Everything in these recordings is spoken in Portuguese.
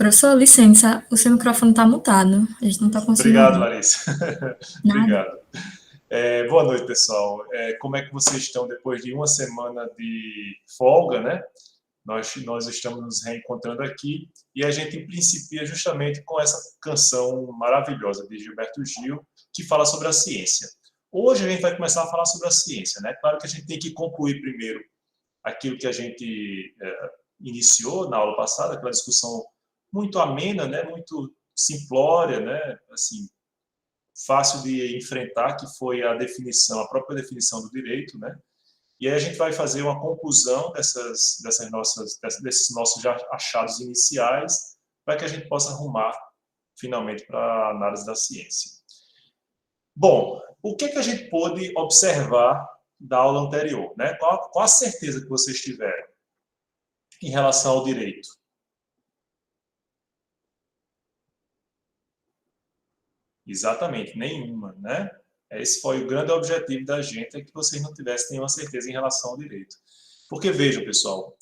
Professor, licença, o seu microfone está mutado. A gente não está conseguindo Obrigado, ouvir. Larissa. Nada. Obrigado. Boa noite, pessoal. Como é que vocês estão depois de uma semana de folga, né? Nós estamos nos reencontrando aqui e a gente principia justamente com essa canção maravilhosa de Gilberto Gil, que fala sobre a ciência. Hoje a gente vai começar a falar sobre a ciência, né? Claro que a gente tem que concluir primeiro aquilo que a gente iniciou na aula passada, aquela discussão muito amena, né? Muito simplória, né? Assim, fácil de enfrentar, que foi a definição, a própria definição do direito, né? E aí a gente vai fazer uma conclusão desses nossos achados iniciais, para que a gente possa arrumar, finalmente, para a análise da ciência. Bom, o que a gente pôde observar da aula anterior, né? Qual a certeza que vocês tiveram em relação ao direito? Exatamente, nenhuma, né? Esse foi o grande objetivo da gente, é que vocês não tivessem nenhuma certeza em relação ao direito. Porque, vejam, pessoal,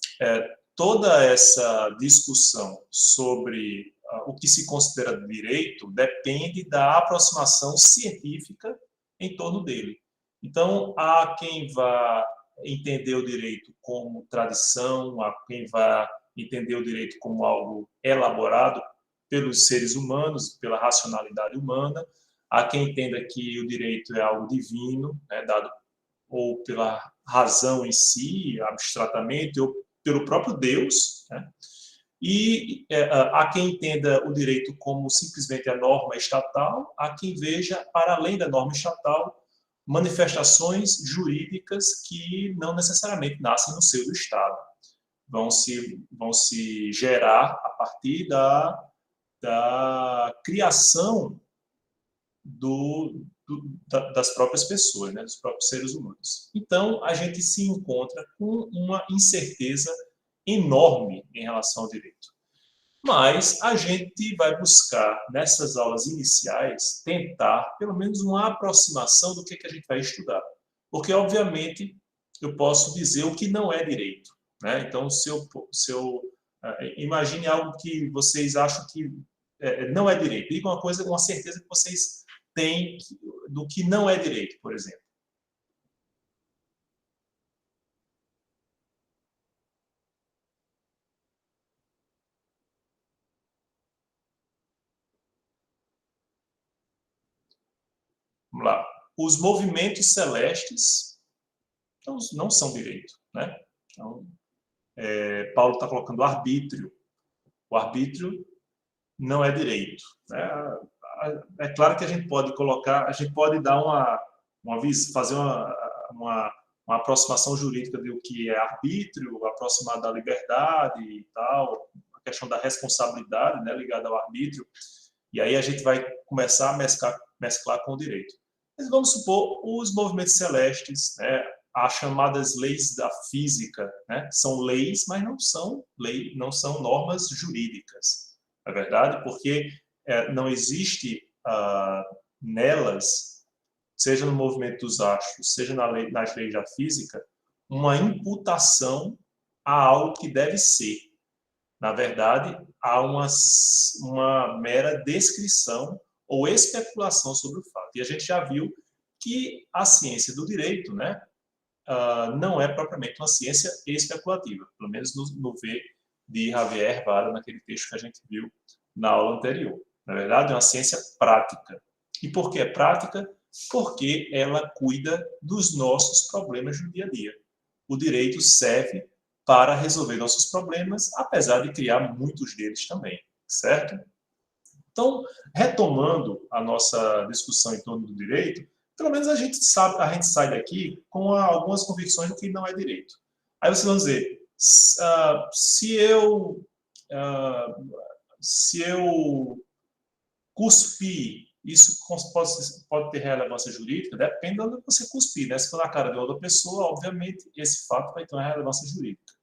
toda essa discussão sobre o que se considera direito depende da aproximação científica em torno dele. Então, há quem vá entender o direito como tradição, há quem vá entender o direito como algo elaborado pelos seres humanos, pela racionalidade humana. Há quem entenda que o direito é algo divino, né, dado ou pela razão em si, abstratamente, ou pelo próprio Deus, né? E há quem entenda o direito como simplesmente a norma estatal, há quem veja, para além da norma estatal, manifestações jurídicas que não necessariamente nascem no seio do Estado. Vão se gerar a partir da criação das próprias pessoas, né, dos próprios seres humanos. Então, a gente se encontra com uma incerteza enorme em relação ao direito. Mas a gente vai buscar, nessas aulas iniciais, tentar, pelo menos, uma aproximação do que a gente vai estudar. Porque, obviamente, eu posso dizer o que não é direito, né? Então, imagine algo que vocês acham que não é direito. Diga uma coisa com a certeza que vocês têm do que não é direito, por exemplo. Vamos lá. Os movimentos celestes não são direito, né? Então, Paulo está colocando arbítrio. O arbítrio não é direito, né? É claro que a gente pode colocar, a gente pode dar fazer uma aproximação jurídica do que é arbítrio, aproximar da liberdade e tal, a questão da responsabilidade, né, ligada ao arbítrio, e aí a gente vai começar a mesclar com o direito. Mas vamos supor os movimentos celestes, né, as chamadas leis da física, né, são leis, mas não são normas jurídicas, não é verdade? Porque não existe nelas, seja no movimento dos astros, seja nas leis da física, uma imputação a algo que deve ser. Na verdade, há uma mera descrição ou especulação sobre o fato. E a gente já viu que a ciência do direito, né, não é propriamente uma ciência especulativa, pelo menos no ver de Javier Vara, naquele texto que a gente viu na aula anterior. Na verdade, é uma ciência prática. E por que é prática? Porque ela cuida dos nossos problemas do dia a dia. O direito serve para resolver nossos problemas, apesar de criar muitos deles também, certo? Então, retomando a nossa discussão em torno do direito, pelo menos a gente sai daqui com algumas convicções do que não é direito. Aí vocês vão dizer, se eu cuspir, isso pode ter relevância jurídica? Depende de onde você cuspir, né? Se for na cara de outra pessoa, obviamente, esse fato vai ter uma relevância jurídica.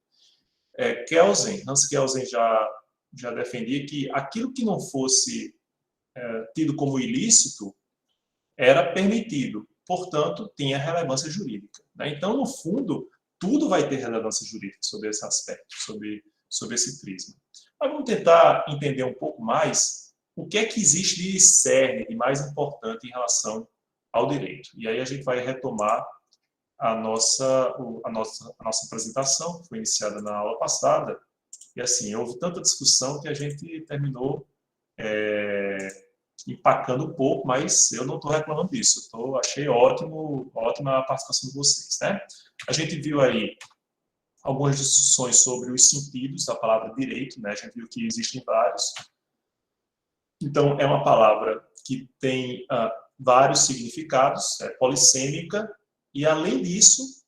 Hans Kelsen já defendia que aquilo que não fosse tido como ilícito era permitido, portanto, tinha relevância jurídica, né? Então, no fundo, tudo vai ter relevância jurídica sobre esse aspecto, sobre sobre esse prisma. Mas vamos tentar entender um pouco mais o que é que existe de cerne, de mais importante em relação ao direito. E aí a gente vai retomar a nossa apresentação, que foi iniciada na aula passada, e assim, houve tanta discussão que a gente terminou empacando um pouco, mas eu não estou reclamando disso. Achei ótima a participação de vocês, né? A gente viu aí algumas discussões sobre os sentidos da palavra direito, né? A gente viu que existem vários. Então, é uma palavra que tem vários significados, é polissêmica, e, além disso,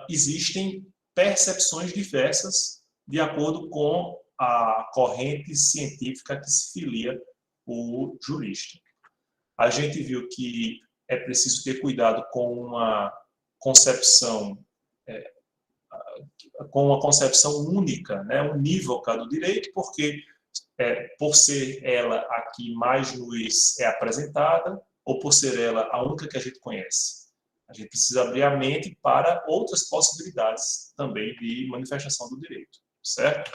existem percepções diversas de acordo com a corrente científica que se filia o jurista. A gente viu que é preciso ter cuidado com uma concepção única, né, unívoca do direito, porque por ser ela a que mais nos é apresentada, ou por ser ela a única que a gente conhece. A gente precisa abrir a mente para outras possibilidades também de manifestação do direito, certo?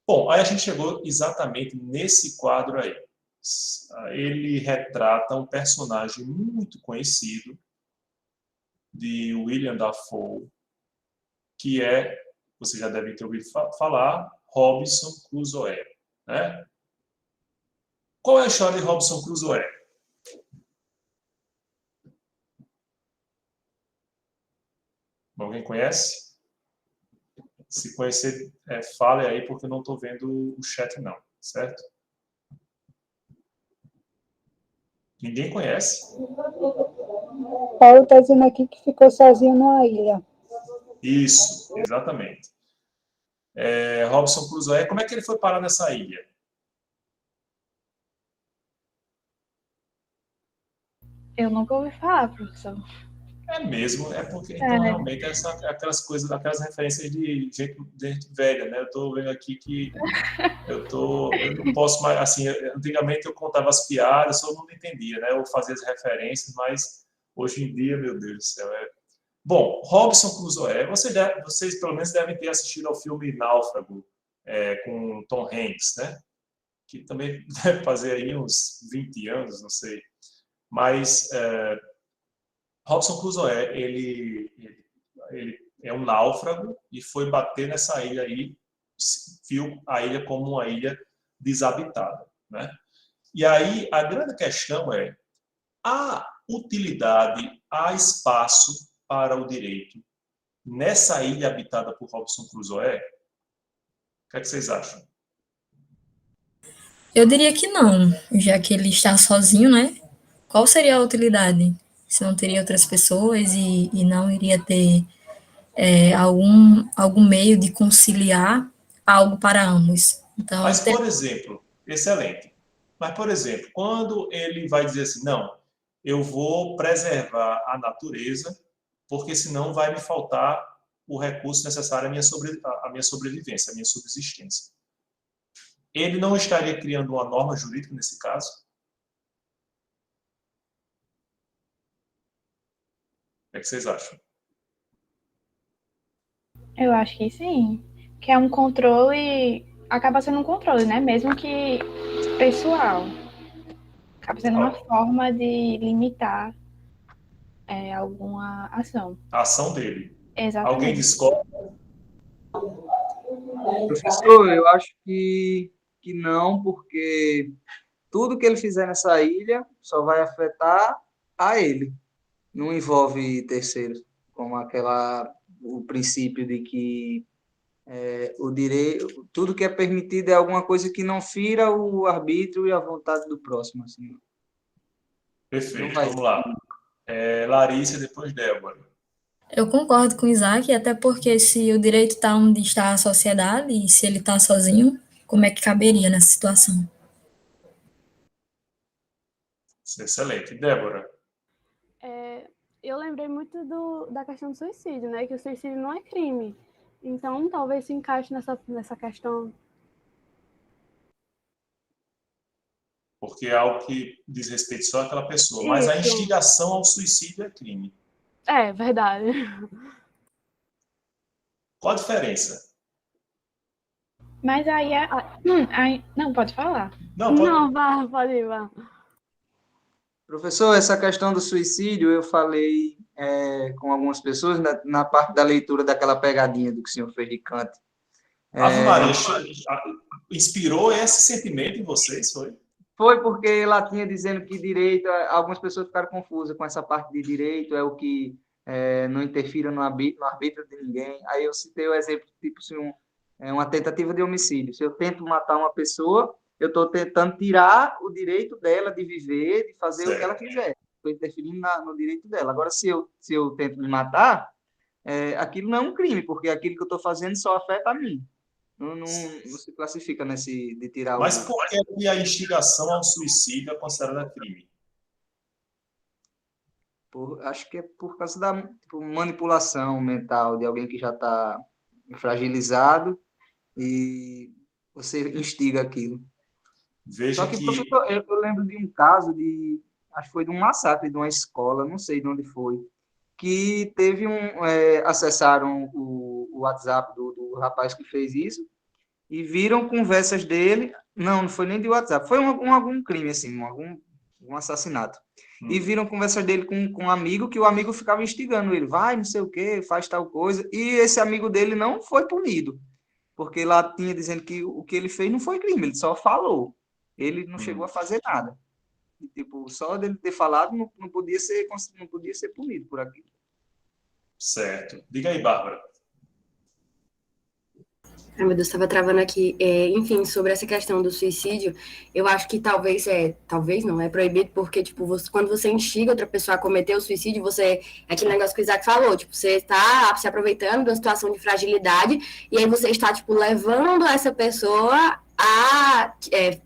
Bom, aí a gente chegou exatamente nesse quadro aí. Ele retrata um personagem muito conhecido de William Dafoe, que você já deve ter ouvido falar, Robinson Crusoe, né? Qual é a história de Robinson Crusoe? Alguém conhece? Se conhecer, fale aí, porque eu não estou vendo o chat não, certo? Ninguém conhece? Paulo está dizendo aqui que ficou sozinho numa ilha. Isso, exatamente. Robinson Crusoe, como é que ele foi parar nessa ilha? Eu nunca ouvi falar, professor. É mesmo, porque então realmente aquelas coisas, aquelas referências de gente velha, né? Eu estou vendo aqui que eu não posso mais, assim, antigamente eu contava as piadas, todo mundo entendia, né? Eu fazia as referências, mas hoje em dia, meu Deus do céu, Bom, Robinson Crusoe, vocês pelo menos devem ter assistido ao filme Náufrago, com Tom Hanks, né? Que também deve fazer aí uns 20 anos, não sei. Mas Robinson Crusoe, ele é um náufrago e foi bater nessa ilha aí, viu a ilha como uma ilha desabitada, né? E aí a grande questão há utilidade, há espaço para o direito nessa ilha habitada por Robinson Crusoe? O que é que vocês acham? Eu diria que não, já que ele está sozinho, né? Qual seria a utilidade? Se não teria outras pessoas e não iria ter algum meio de conciliar algo para ambos. Então, Mas, por exemplo, excelente. Mas, por exemplo, quando ele vai dizer assim, não, eu vou preservar a natureza, porque senão vai me faltar o recurso necessário à minha sobrevivência, à minha subsistência. Ele não estaria criando uma norma jurídica nesse caso? O que é que vocês acham? Eu acho que sim. Que é um controle, acaba sendo um controle, né? Mesmo que pessoal. Acaba sendo uma forma de limitar alguma ação. A ação dele. Exatamente. Alguém discorda? Professor, eu acho que não, porque tudo que ele fizer nessa ilha só vai afetar a ele. Não envolve terceiros, como o princípio de que o direito, tudo que é permitido é alguma coisa que não fira o arbítrio e a vontade do próximo. Assim. Perfeito, vamos lá. Larissa, depois Débora. eu concordo com o Isaac, até porque se o direito está onde está a sociedade, e se ele está sozinho, como é que caberia nessa situação? Excelente. Débora. Eu lembrei muito da questão do suicídio, né? Que o suicídio não é crime. Então, talvez se encaixe nessa questão. Porque é algo que diz respeito só àquela pessoa. Mas a instigação ao suicídio é crime. É, verdade. Qual a diferença? Mas aí, não, pode falar. Não, pode... Não, vá, pode ir, vá. Professor, essa questão do suicídio, eu falei com algumas pessoas na parte da leitura daquela pegadinha do que o senhor fez de Kant. Ave Maria, inspirou esse sentimento em vocês, foi? Foi porque lá tinha dizendo que direito, algumas pessoas ficaram confusas com essa parte de direito, é o que não interfira no arbítrio de ninguém. Aí eu citei o exemplo, tipo, se uma tentativa de homicídio. Se eu tento matar uma pessoa, eu estou tentando tirar o direito dela de viver, de fazer o que ela quiser. Estou interferindo no direito dela. Agora, se eu tento me matar, aquilo não é um crime, porque aquilo que eu estou fazendo só afeta a mim. Não se classifica nesse de tirar Mas por que a instigação ao suicídio é considerada crime? Acho que é por causa da manipulação mental de alguém que já está fragilizado e você instiga aquilo. Veja Só que, professor, eu lembro de um caso acho que foi de um massacre de uma escola, não sei de onde foi, que teve acessaram o WhatsApp do rapaz que fez isso e viram conversas dele, não foi nem de WhatsApp, foi algum crime, assim, um assassinato. E viram conversas dele com um amigo, que o amigo ficava instigando ele, vai, não sei o quê, faz tal coisa, e esse amigo dele não foi punido, porque lá tinha dizendo que o que ele fez não foi crime, ele só falou, ele não chegou a fazer nada. E, tipo, só dele ter falado não podia ser punido por aquilo. Certo. Diga aí, Bárbara. Ai, meu Deus, estava travando aqui. Enfim, sobre essa questão do suicídio, eu acho que talvez não, é proibido, porque, tipo, quando você instiga outra pessoa a cometer o suicídio, aquele negócio que o Isaac falou, tipo, você está se aproveitando de uma situação de fragilidade, e aí você está, tipo, levando essa pessoa a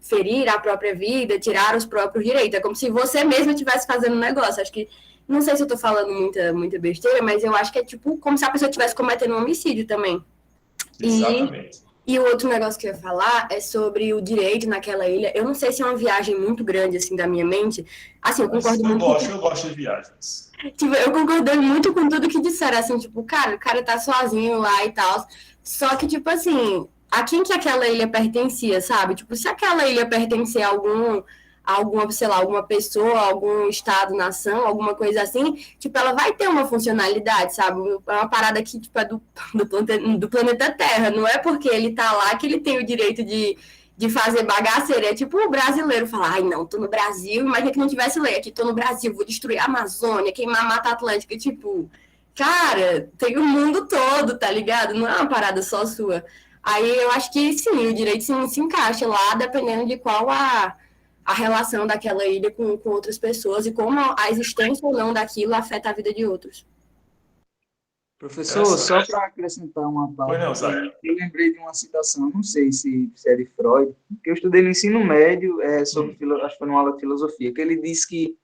ferir a própria vida, tirar os próprios direitos. É como se você mesmo estivesse fazendo um negócio. Acho que, não sei se eu estou falando muita besteira, mas eu acho que é, tipo, como se a pessoa estivesse cometendo um homicídio também. Exatamente. E o outro negócio que eu ia falar é sobre o direito naquela ilha. Eu não sei se é uma viagem muito grande, assim, da minha mente. Assim, eu concordo muito. Eu gosto de viagens. Tipo, eu concordei muito com tudo que disseram, assim, tipo, cara, o cara tá sozinho lá e tal. Só que, tipo assim, a quem que aquela ilha pertencia, sabe? Tipo, se aquela ilha pertencer a alguma, sei lá, alguma pessoa, algum estado, nação, alguma coisa assim, tipo, ela vai ter uma funcionalidade, sabe? É uma parada que, tipo, é do planeta Terra. Não é porque ele tá lá que ele tem o direito de fazer bagaceira. É tipo o brasileiro falar, ai, não, tô no Brasil, imagina que não tivesse lei aqui, tô no Brasil, vou destruir a Amazônia, queimar a Mata Atlântica, tipo, cara, tem o mundo todo, tá ligado? Não é uma parada só sua. Aí eu acho que sim, o direito se encaixa lá, dependendo de qual a relação daquela ilha com outras pessoas e como a existência ou não daquilo afeta a vida de outros. Professor, só para acrescentar uma parte, eu lembrei de uma citação, não sei se é de Freud, que eu estudei no ensino médio, acho que foi numa aula de filosofia, que ele diz que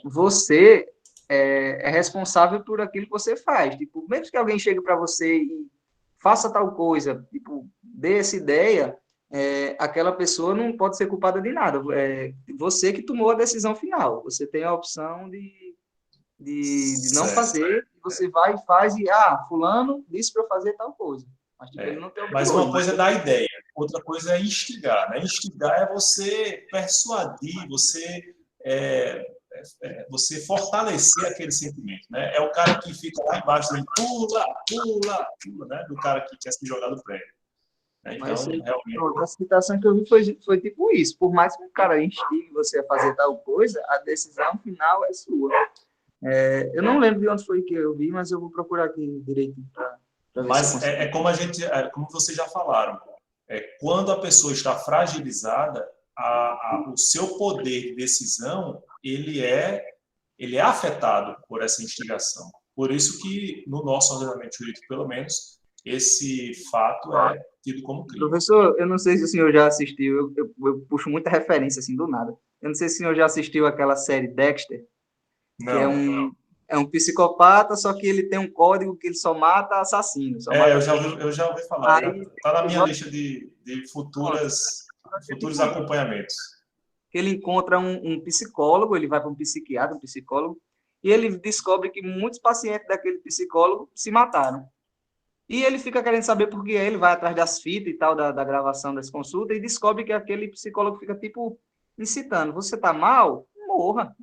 você é responsável por aquilo que você faz. Tipo, mesmo que alguém chegue para você e faça tal coisa, tipo, dê essa ideia, aquela pessoa não pode ser culpada de nada. É você que tomou a decisão final. Você tem a opção de não fazer, você vai e faz, e fulano disse para eu fazer tal coisa. Mas, tipo, ele não tem mas uma coisa é dar ideia, outra coisa é instigar. Né? Instigar é você persuadir, você fortalecer aquele sentimento. Né? É o cara que fica lá embaixo dizendo pula, né? Do cara que quer se jogar do prédio. Né? Então, realmente... A citação que eu vi foi tipo isso. Por mais que o cara instigue você a fazer tal coisa, a decisão final é sua. Eu não lembro de onde foi que eu vi, mas eu vou procurar aqui direito para ver. Mas como vocês já falaram, quando a pessoa está fragilizada, o seu poder de decisão ele é afetado por essa instigação. Por isso que no nosso ordenamento jurídico, pelo menos, esse fato é tido como crime. Professor, eu não sei se o senhor já assistiu, eu puxo muita referência assim do nada. Eu não sei se o senhor já assistiu aquela série Dexter. Não. Que é um psicopata, só que ele tem um código que ele só mata assassinos. Eu já ouvi falar. Está na minha lista de futuros acompanhamentos. Ele encontra um psicólogo, ele vai para um psiquiatra, um psicólogo, e ele descobre que muitos pacientes daquele psicólogo se mataram. E ele fica querendo saber por que ele vai atrás das fitas e tal, da gravação das consultas, e descobre que aquele psicólogo fica, tipo, incitando. Você tá mal? Morra.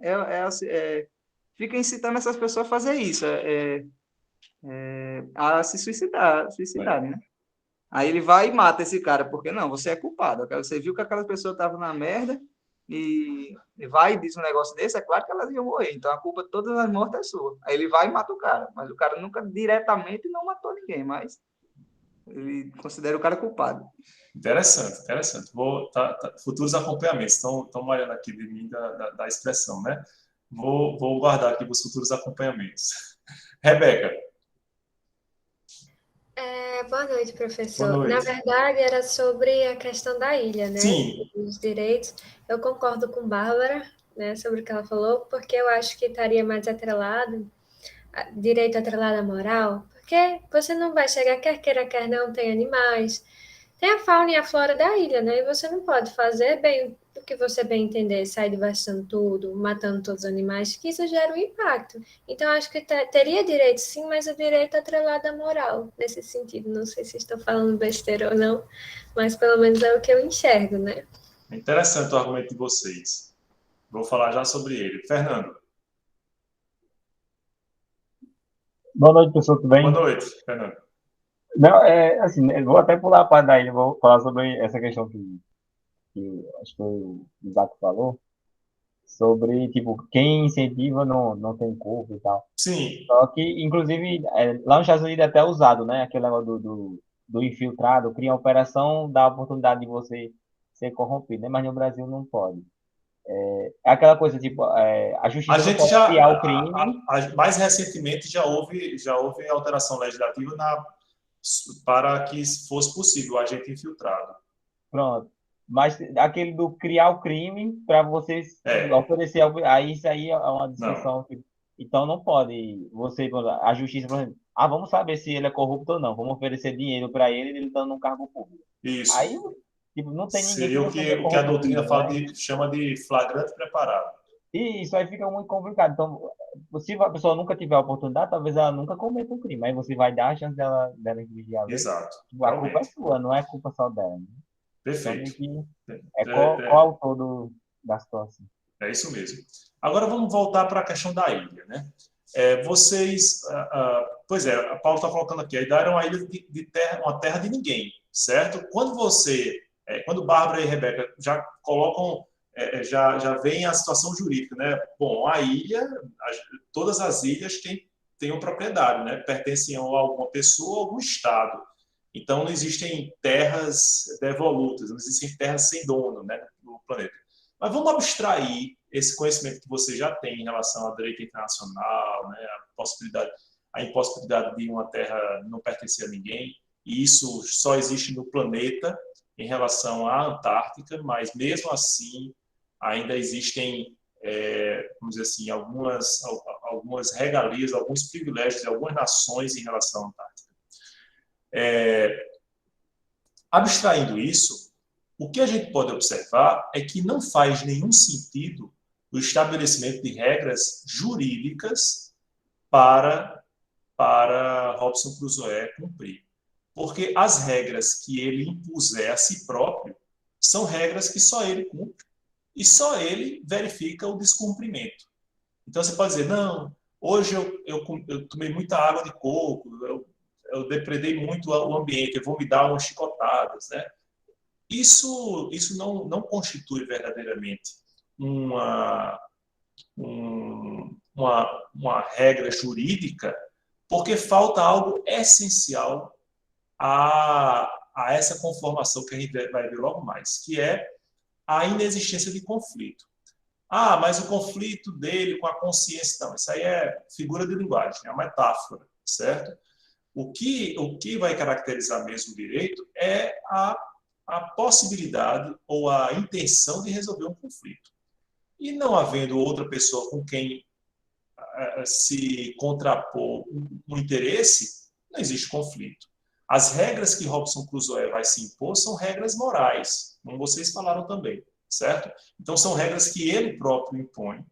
Fica incitando essas pessoas a fazer isso, a se suicidarem, né? Aí ele vai e mata esse cara, porque não, você é culpado. Você viu que aquela pessoa estava na merda e vai e diz um negócio desse, é claro que elas iam morrer. Então a culpa de todas as mortes é sua. Aí ele vai e mata o cara. Mas o cara nunca diretamente não matou ninguém, mas ele considera o cara culpado. Interessante, interessante. Futuros acompanhamentos. Estão malhando aqui de mim da expressão, né? Vou guardar aqui os futuros acompanhamentos. Rebeca. Boa noite, professor. Boa noite. Na verdade, era sobre a questão da ilha, né? Sim. Os direitos. Eu concordo com Bárbara, né, sobre o que ela falou, porque eu acho que estaria mais atrelado, direito atrelado à moral, porque você não vai chegar, quer queira, quer não, tem animais, tem a fauna e a flora da ilha, né? E você não pode fazer bem o que você bem entender, sair devastando tudo, matando todos os animais, que isso gera um impacto. Então, acho que teria direito sim, mas o direito atrelado à moral, nesse sentido. Não sei se estou falando besteira ou não, mas pelo menos é o que eu enxergo, né? Interessante o argumento de vocês. Vou falar já sobre ele. Fernando. Boa noite, pessoal, tudo bem? Boa noite, Fernando. Não, assim, eu vou até pular a parte da ilha, vou falar sobre essa questão que acho que o Isaac falou, sobre, tipo, quem incentiva não tem culpa e tal. Sim. Só que, inclusive, lá nos Estados Unidos é até usado, né? Aquele negócio do infiltrado, cria uma operação, dá a oportunidade de você ser corrompido, né? Mas no Brasil não pode. É aquela coisa, tipo, a justiça não pode criar o crime. Mais recentemente já houve alteração legislativa para que fosse possível o agente infiltrado. Pronto. Mas aquele do criar o crime para vocês oferecer, aí isso aí é uma discussão. Então não pode a justiça, por exemplo, vamos saber se ele é corrupto ou não, vamos oferecer dinheiro para ele estando num cargo público. Isso. Aí tipo, não tem ninguém. Seria o que a doutrina chama de flagrante preparado. E isso aí fica muito complicado. Então, se a pessoa nunca tiver a oportunidade, talvez ela nunca cometa um crime. Aí você vai dar a chance dela vigiar. Exato. A culpa é sua, não é culpa só dela. Né? Perfeito. Qual o autor da situação. É isso mesmo. Agora vamos voltar para a questão da ilha, né? Pois é, a Paulo está colocando aqui, a ilha era uma ilha de terra, uma terra de ninguém, certo? Quando Bárbara e Rebeca já colocam, já vem a situação jurídica, né? Bom, a ilha, todas as ilhas têm uma propriedade, né? Pertencem a alguma pessoa ou algum estado. Então, não existem terras devolutas, não existem terras sem dono, né, no planeta. Mas vamos abstrair esse conhecimento que você já tem em relação ao direito internacional, né, a impossibilidade de uma terra não pertencer a ninguém, e isso só existe no planeta em relação à Antártica, mas mesmo assim ainda existem, vamos dizer assim, algumas regalias, alguns privilégios de algumas nações em relação à Antártica. Abstraindo isso, o que a gente pode observar é que não faz nenhum sentido o estabelecimento de regras jurídicas para Robinson Crusoe cumprir. Porque as regras que ele impuser a si próprio são regras que só ele cumpre e só ele verifica o descumprimento. Então você pode dizer, não, hoje eu tomei muita água de coco, eu depredei muito o ambiente, eu vou me dar umas chicotadas, né? Isso não constitui verdadeiramente uma regra jurídica, porque falta algo essencial a essa conformação que a gente vai ver logo mais, que é a inexistência de conflito. Mas o conflito dele com a consciência, não, isso aí é figura de linguagem, é uma metáfora, certo? O que vai caracterizar mesmo o direito é a possibilidade ou a intenção de resolver um conflito. E não havendo outra pessoa com quem se contrapor um interesse, não existe conflito. As regras que Robinson Crusoe vai se impor são regras morais, como vocês falaram também, certo? Então, são regras que ele próprio impõe,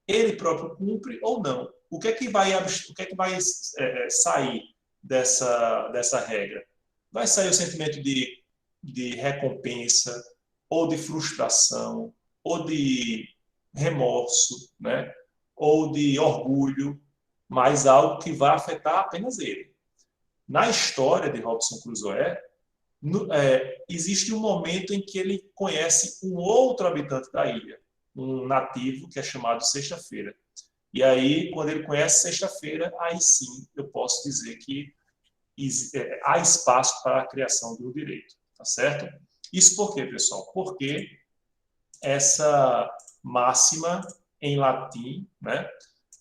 ele próprio cumpre ou não. O que é que vai sair dessa regra? Vai sair o sentimento de recompensa, ou de frustração, ou de remorso, né? Ou de orgulho, mas algo que vai afetar apenas ele. Na história de Robinson Crusoe, existe um momento em que ele conhece um outro habitante da ilha, um nativo que é chamado Sexta-feira. E aí, quando ele conhece Sexta-feira, aí sim eu posso dizer que há espaço para a criação do direito, tá certo? Isso por quê, pessoal? Porque essa máxima em latim, né,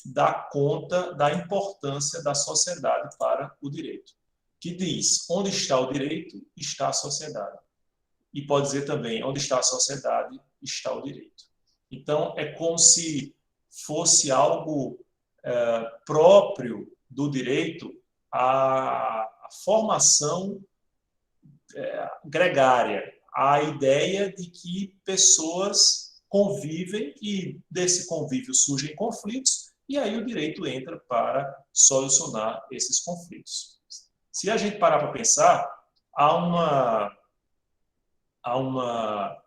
dá conta da importância da sociedade para o direito, que diz: onde está o direito, está a sociedade. E pode dizer também: onde está a sociedade, está o direito. Então, é como se fosse algo próprio do direito a formação gregária, a ideia de que pessoas convivem e desse convívio surgem conflitos, e aí o direito entra para solucionar esses conflitos. Se a gente parar para pensar, há uma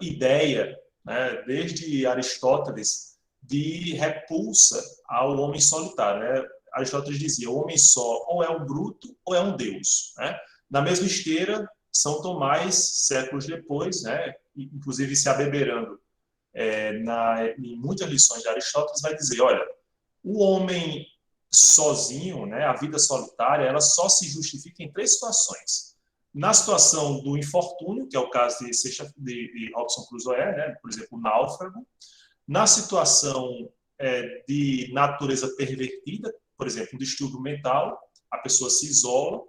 ideia, né, desde Aristóteles, de repulsa ao homem solitário, né? Aristóteles dizia: o homem só ou é um bruto ou é um deus, né? Na mesma esteira, São Tomás, séculos depois, né, inclusive se abeberando em muitas lições de Aristóteles, vai dizer: olha, o homem sozinho, né, a vida solitária, ela só se justifica em 3 situações. Na situação do infortúnio, que é o caso de Robinson Crusoe, né, por exemplo, o náufrago. Na situação de natureza pervertida, por exemplo, um distúrbio mental, a pessoa se isola,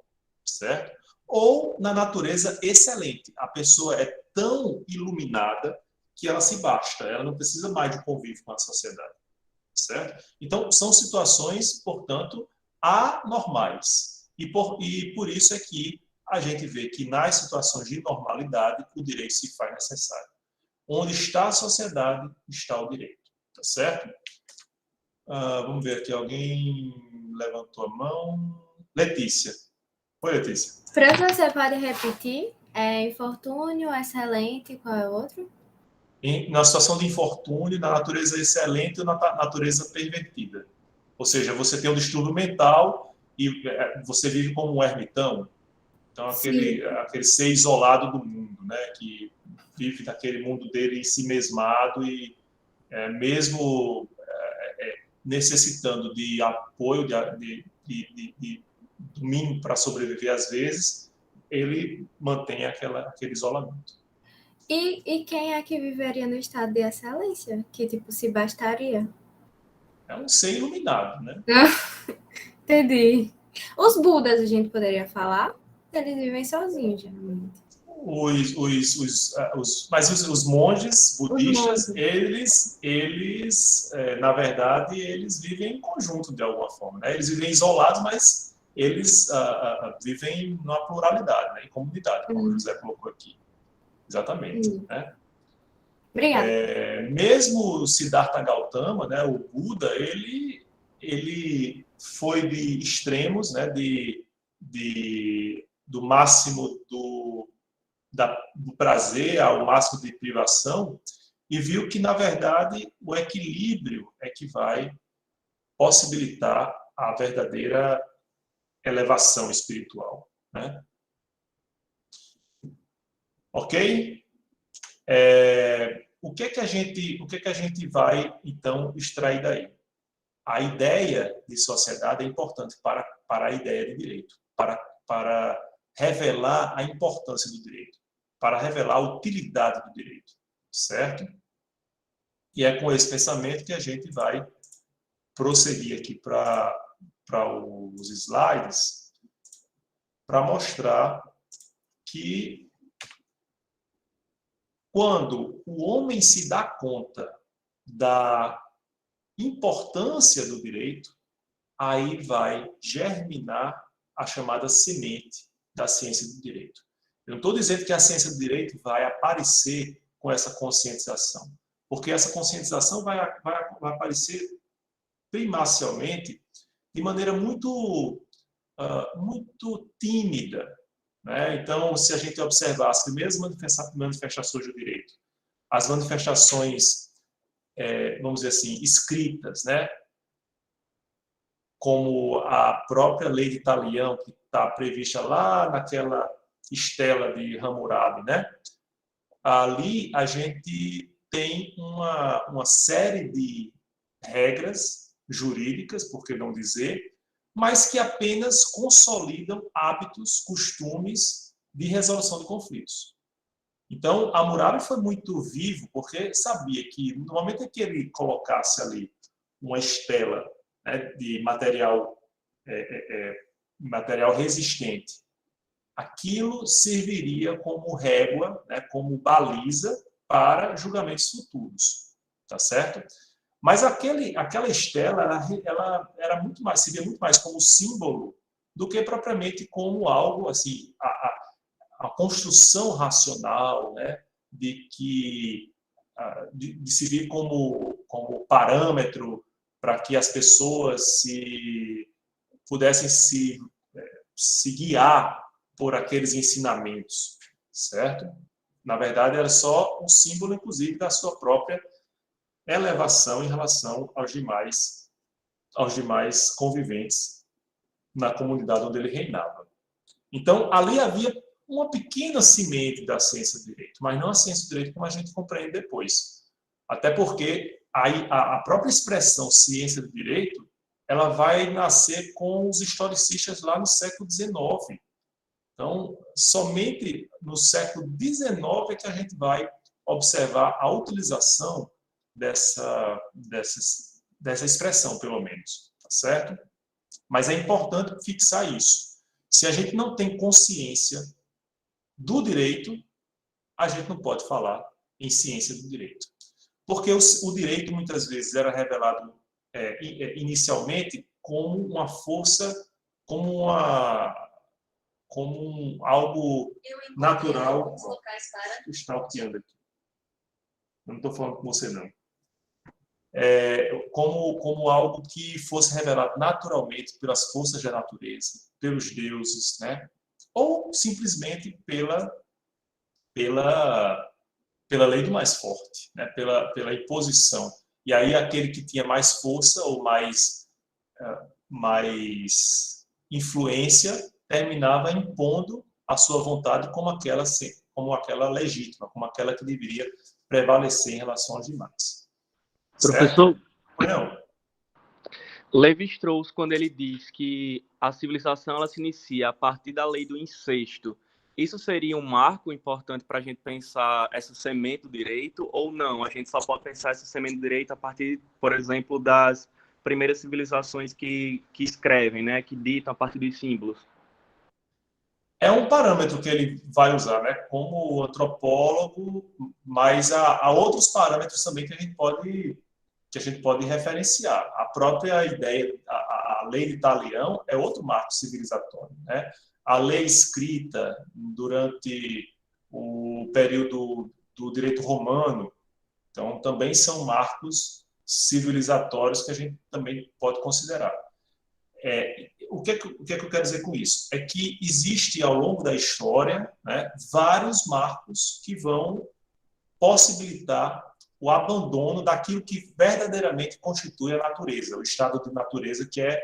certo? Ou na natureza excelente, a pessoa é tão iluminada que ela se basta, ela não precisa mais de convívio com a sociedade, certo? Então, são situações, portanto, anormais. E por isso é que a gente vê que nas situações de normalidade o direito se faz necessário. Onde está a sociedade, está o direito, tá certo? Vamos ver aqui, alguém levantou a mão. Letícia. Oi, Letícia. França, você pode repetir? Infortúnio, excelente, qual é o outro? Na situação de infortúnio, na natureza excelente ou na natureza pervertida. Ou seja, você tem um distúrbio mental e você vive como um ermitão. Então, aquele ser isolado do mundo, né, que vive naquele mundo dele em si mesmado e mesmo necessitando de apoio, do mínimo para sobreviver às vezes, ele mantém aquele isolamento. E quem é que viveria no estado de excelência? Que, tipo, se bastaria? É um ser iluminado, né? Entendi. Os Budas, a gente poderia falar? Eles vivem sozinhos, geralmente. Mas os monges budistas, eles na verdade, eles vivem em conjunto de alguma forma, né? Eles vivem isolados, mas eles vivem numa pluralidade, né? Em comunidade, como o José colocou aqui. Exatamente. Né? Obrigada. Mesmo Siddhartha Gautama, né, o Buda, ele foi de extremos, né, do máximo do prazer ao máximo de privação, e viu que, na verdade, o equilíbrio é que vai possibilitar a verdadeira elevação espiritual. Né? Ok? O que é que a gente vai, então, extrair daí? A ideia de sociedade é importante para a ideia de direito, para revelar a importância do direito, para revelar a utilidade do direito, certo? E é com esse pensamento que a gente vai prosseguir aqui para os slides, para mostrar que quando o homem se dá conta da importância do direito, aí vai germinar a chamada semente da ciência do direito. Eu não estou dizendo que a ciência do direito vai aparecer com essa conscientização, porque essa conscientização vai aparecer primacialmente de maneira muito muito tímida, né? Então, se a gente observar as primeiras manifestações do direito, as manifestações, vamos dizer assim, escritas, né? Como a própria lei de Talião, que está prevista lá naquela estela de Hammurabi, né? Ali a gente tem uma série de regras jurídicas, por que não dizer, mas que apenas consolidam hábitos, costumes de resolução de conflitos. Então, Hammurabi foi muito vivo, porque sabia que no momento em que ele colocasse ali uma estela, né, de material resistente, aquilo serviria como régua, né, como baliza para julgamentos futuros, tá certo? Mas aquela estela, ela era muito mais, seria muito mais como símbolo do que propriamente como algo assim, a construção racional, né, de se vir como parâmetro para que as pessoas pudessem se guiar por aqueles ensinamentos, certo? Na verdade, era só um símbolo, inclusive, da sua própria elevação em relação aos demais conviventes na comunidade onde ele reinava. Então, ali havia uma pequena semente da ciência do direito, mas não a ciência do direito como a gente compreende depois. Até porque a própria expressão ciência do direito, ela vai nascer com os historicistas lá no século XIX. Então, somente no século XIX é que a gente vai observar a utilização dessa expressão, pelo menos, tá certo? Mas é importante fixar isso. Se a gente não tem consciência do direito, a gente não pode falar em ciência do direito. Porque o direito, muitas vezes, era revelado inicialmente como uma força, como algo natural. Está alteando aqui. Eu não estou falando com você, não. Como algo que fosse revelado naturalmente pelas forças da natureza, pelos deuses, né? Ou simplesmente pela lei do mais forte, né? Pela imposição. E aí aquele que tinha mais força ou mais influência terminava impondo a sua vontade como aquela legítima, como aquela que deveria prevalecer em relação aos demais. Professor, não. Lévi-Strauss, quando ele diz que a civilização ela se inicia a partir da lei do incesto, isso seria um marco importante para a gente pensar essa semente do direito ou não? A gente só pode pensar essa semente do direito a partir, por exemplo, das primeiras civilizações que escrevem, né, que ditam a partir dos símbolos. É um parâmetro que ele vai usar, né, como antropólogo, mas há outros parâmetros também que a gente pode referenciar. A própria ideia, a lei de Talião é outro marco civilizatório, né? A lei escrita durante o período do direito romano, então também são marcos civilizatórios que a gente também pode considerar. O que eu quero dizer com isso? É que existe ao longo da história, né, vários marcos que vão possibilitar o abandono daquilo que verdadeiramente constitui a natureza, o estado de natureza, que é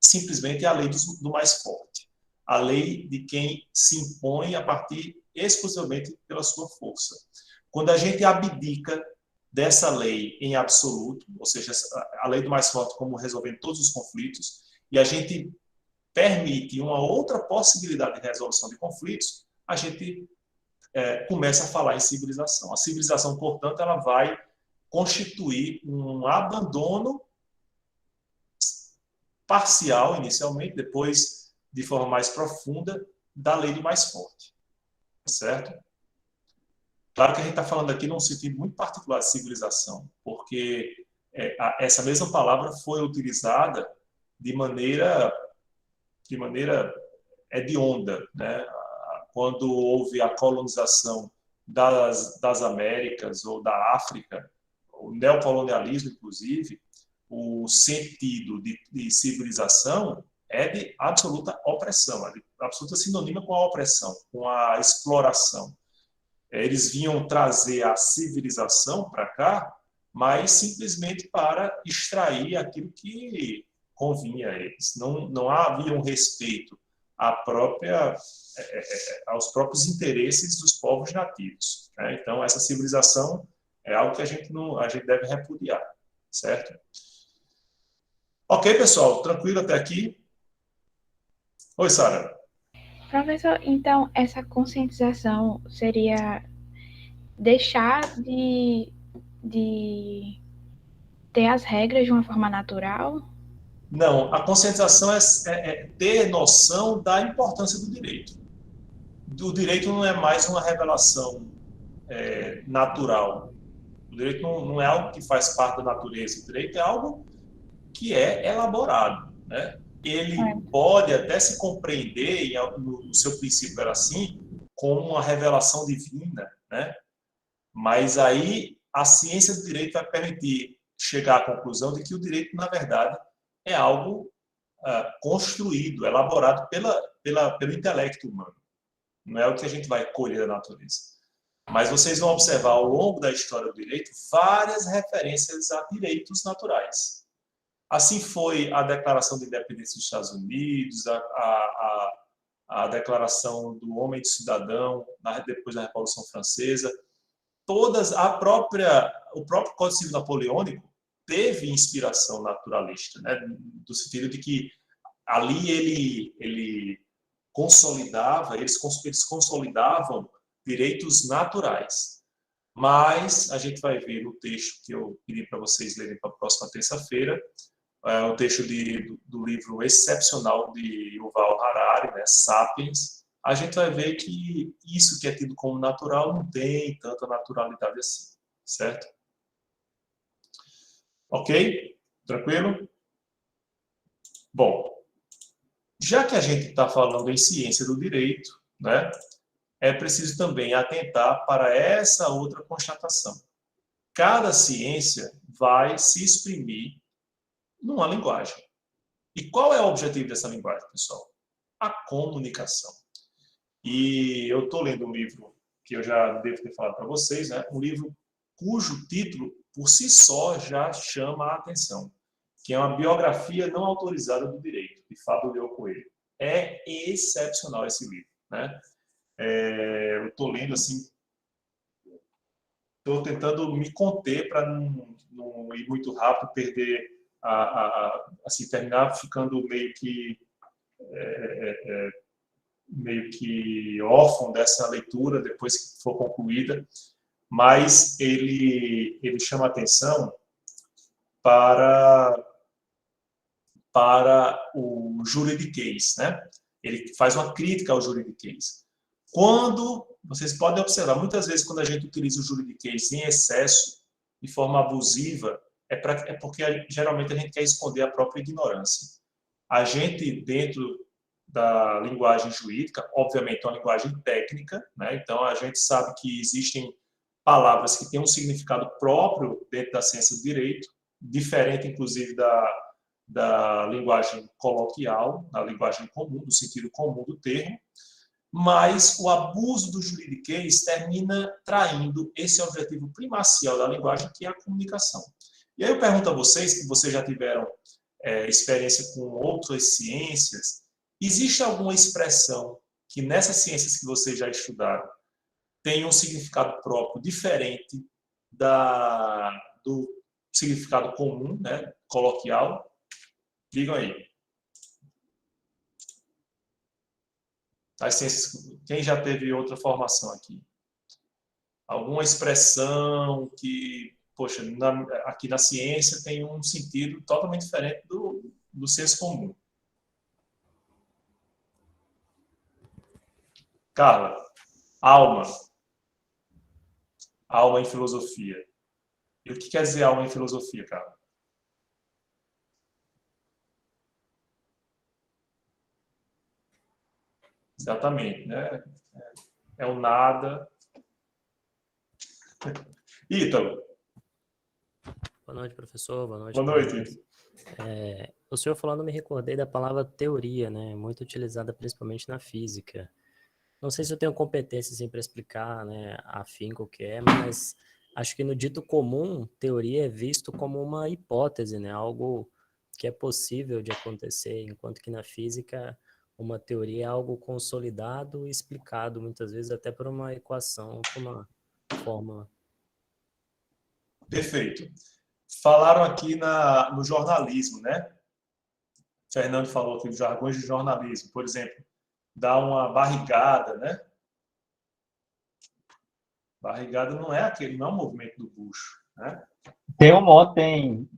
simplesmente a lei do mais forte, a lei de quem se impõe a partir exclusivamente pela sua força. Quando a gente abdica dessa lei em absoluto, ou seja, a lei do mais forte como resolvendo todos os conflitos, e a gente permite uma outra possibilidade de resolução de conflitos, a gente começa a falar em civilização. A civilização, portanto, ela vai constituir um abandono parcial, inicialmente, depois de forma mais profunda, da lei do mais forte. Certo? Claro que a gente está falando aqui num sentido muito particular de civilização, porque essa mesma palavra foi utilizada de maneira hedionda, né? Quando houve a colonização das Américas ou da África, o neocolonialismo, inclusive, o sentido de civilização é de absoluta opressão, é de absoluta sinônima com a opressão, com a exploração. Eles vinham trazer a civilização para cá, mas simplesmente para extrair aquilo que convinha a eles. Não havia um respeito aos próprios interesses dos povos nativos, né? Então, essa civilização é algo que a gente deve repudiar, certo? Ok, pessoal, tranquilo até aqui? Oi, Sara. Professor, então essa conscientização seria deixar de ter as regras de uma forma natural? Não, a conscientização é ter noção da importância do direito. O direito não é mais uma revelação natural. O direito não é algo que faz parte da natureza. O direito é algo que é elaborado, né? Ele pode até se compreender, no seu princípio era assim, como uma revelação divina, né? Mas aí a ciência do direito vai permitir chegar à conclusão de que o direito, na verdade, é algo construído, elaborado pelo intelecto humano. Não é o que a gente vai colher da natureza. Mas vocês vão observar ao longo da história do direito várias referências a direitos naturais. Assim foi a Declaração de Independência dos Estados Unidos, a Declaração do Homem e do Cidadão, depois da Revolução Francesa. O próprio Código Civil Napoleônico teve inspiração naturalista, né? Do sentido de que ali eles consolidavam direitos naturais. Mas a gente vai ver no texto que eu pedi para vocês lerem para a próxima terça-feira, o texto do livro excepcional de Yuval Harari, né, Sapiens. A gente vai ver que isso que é tido como natural não tem tanta naturalidade assim, certo? Ok? Tranquilo? Bom, já que a gente está falando em ciência do direito, né, é preciso também atentar para essa outra constatação. Cada ciência vai se exprimir numa linguagem. E qual é o objetivo dessa linguagem, pessoal? A comunicação. E eu estou lendo um livro que eu já devo ter falado para vocês, né? Um livro cujo título, por si só, já chama a atenção, que é uma biografia não autorizada do direito, de Fábio Leão Coelho. É excepcional esse livro, né? Eu estou lendo assim, estou tentando me conter para não ir muito rápido, perder assim, terminar ficando meio que órfão dessa leitura depois que for concluída, mas ele chama atenção para o juridiquês, né? Ele faz uma crítica ao juridiquês. Vocês podem observar, muitas vezes quando a gente utiliza o juridiquês em excesso, de forma abusiva, é porque geralmente a gente quer esconder a própria ignorância. A gente, dentro da linguagem jurídica, obviamente é uma linguagem técnica, né? Então a gente sabe que existem palavras que têm um significado próprio dentro da ciência do direito, diferente inclusive da linguagem coloquial, da linguagem comum, do sentido comum do termo, mas o abuso do juridiquês termina traindo esse objetivo primacial da linguagem, que é a comunicação. E aí eu pergunto a vocês, que vocês já tiveram experiência com outras ciências, existe alguma expressão que nessas ciências que vocês já estudaram tem um significado próprio diferente do significado comum, né, coloquial? Digam aí. As ciências, quem já teve outra formação aqui? Alguma expressão que, poxa, aqui na ciência tem um sentido totalmente diferente do senso comum. Carla, alma. Alma em filosofia. E o que quer dizer alma em filosofia, Carla? Exatamente, né? É o nada. Ítalo. Boa noite, professor. Boa noite, Boa colegas. noite. O senhor falando, me recordei da palavra teoria, né? Muito utilizada principalmente na física. Não sei se eu tenho competência assim, para explicar, né, afinco o que é, mas acho que no dito comum, teoria é visto como uma hipótese, né? Algo que é possível de acontecer, enquanto que na física uma teoria é algo consolidado e explicado, muitas vezes até por uma equação, por uma fórmula. Perfeito. Falaram aqui no jornalismo, né? Fernando falou aqui dos jargões de jornalismo, por exemplo, dá uma barrigada, né? Barrigada não é não é o movimento do bucho, né? Tem um monte, tem